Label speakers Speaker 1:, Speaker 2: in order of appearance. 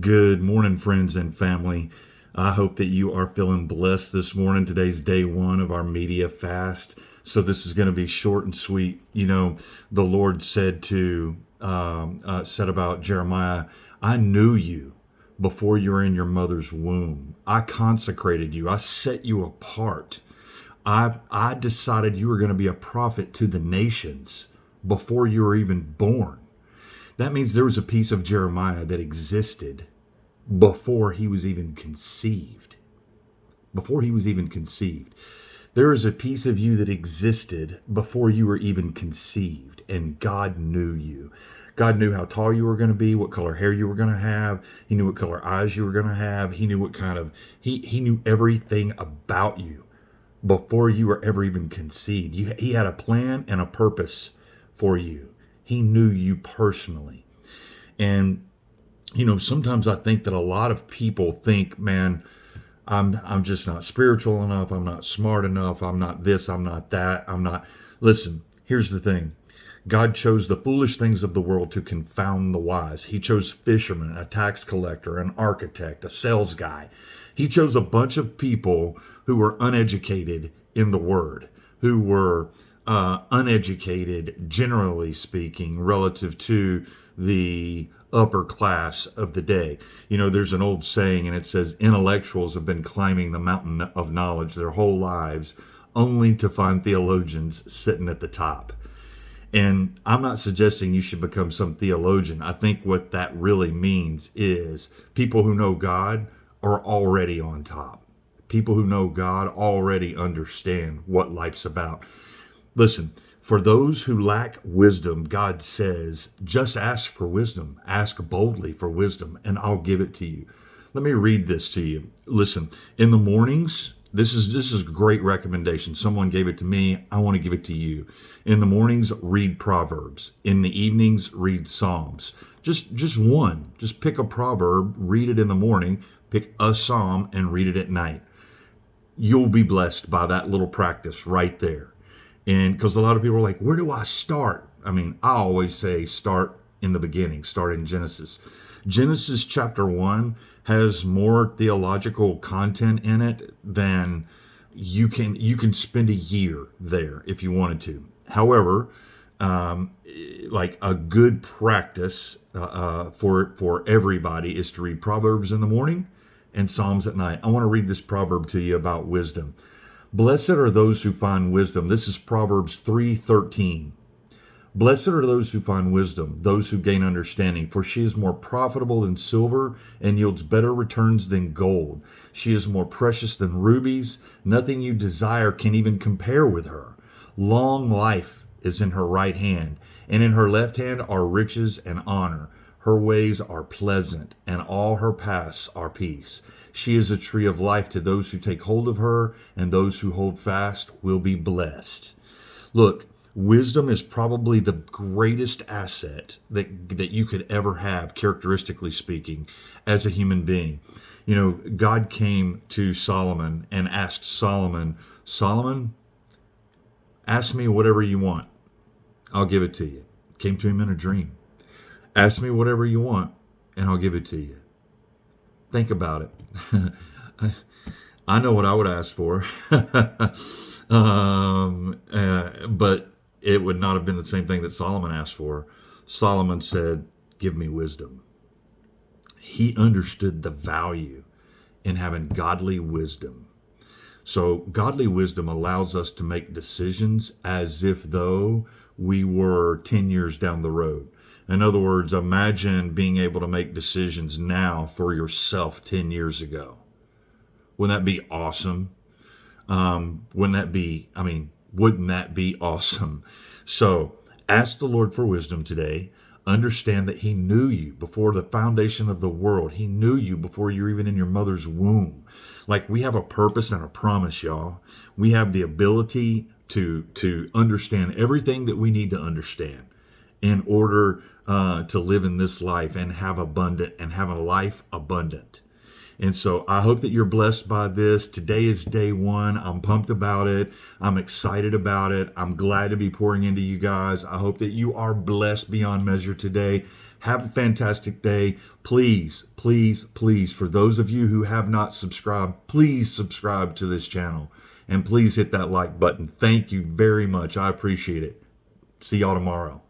Speaker 1: Good morning, friends and family. I hope that you are feeling blessed this morning. Today's day one of our media fast. So, this is going to be short and sweet. The Lord said about Jeremiah, I knew you before you were in your mother's womb. I consecrated you, I set you apart. I decided you were going to be a prophet to the nations before you were even born. That means there was a piece of Jeremiah that existed before he was even conceived. Before he was even conceived. There is a piece of you that existed before you were even conceived, and God knew you. God knew how tall you were going to be, what color hair you were going to have. He knew what color eyes you were going to have. He knew what kind of, he knew everything about you before you were ever even conceived. He had a plan and a purpose for you. He knew you personally. And sometimes I think that a lot of people think, man, I'm just not spiritual enough. I'm not smart enough. I'm not this. I'm not that. I'm not. Listen, here's the thing. God chose the foolish things of the world to confound the wise. He chose fishermen, a tax collector, an architect, a sales guy. He chose a bunch of people who were uneducated in the word, who were uneducated, generally speaking, relative to the upper class of the day. There's an old saying, and it says intellectuals have been climbing the mountain of knowledge their whole lives only to find theologians sitting at the top. And I'm not suggesting you should become some theologian. I think what that really means is people who know God are already on top. People who know God already understand what life's about. Listen, for those who lack wisdom, God says, just ask for wisdom. Ask boldly for wisdom, and I'll give it to you. Let me read this to you. Listen, in the mornings, this is a great recommendation. Someone gave it to me. I want to give it to you. In the mornings, read Proverbs. In the evenings, read Psalms. Just one. Just pick a proverb, read it in the morning, pick a psalm, and read it at night. You'll be blessed by that little practice right there. And because a lot of people are like, where do I start? I mean, I always say start in the beginning, start in Genesis. Genesis chapter 1 has more theological content in it than you can spend a year there if you wanted to. However, like a good practice for everybody is to read Proverbs in the morning and Psalms at night. I want to read this proverb to you about wisdom. Blessed are those who find wisdom. This is Proverbs 3:13. Blessed are those who find wisdom, those who gain understanding, for she is more profitable than silver and yields better returns than gold. She is more precious than rubies. Nothing you desire can even compare with her. Long life is in her right hand, and in her left hand are riches and honor. Her ways are pleasant, and all her paths are peace. She is a tree of life to those who take hold of her, and those who hold fast will be blessed. Look, wisdom is probably the greatest asset that you could ever have, characteristically speaking, as a human being. God came to Solomon and asked Solomon, Solomon, ask me whatever you want. I'll give it to you. Came to him in a dream. Ask me whatever you want, and I'll give it to you. Think about it. I know what I would ask for, but it would not have been the same thing that Solomon asked for. Solomon said, give me wisdom. He understood the value in having godly wisdom. So godly wisdom allows us to make decisions as if though we were 10 years down the road. In other words, imagine being able to make decisions now for yourself 10 years ago. Wouldn't that be awesome? Wouldn't that be awesome? So ask the Lord for wisdom today. Understand that he knew you before the foundation of the world. He knew you before you're even in your mother's womb. Like, we have a purpose and a promise, y'all. We have the ability to understand everything that we need to understand in order to live in this life and have a life abundant. And so I hope that you're blessed by this. Today is day one. I'm pumped about it. I'm excited about it. I'm glad to be pouring into you guys. I hope that you are blessed beyond measure today. Have a fantastic day. Please, please, please, for those of you who have not subscribed, please subscribe to this channel and please hit that like button. Thank you very much. I appreciate it. See y'all tomorrow.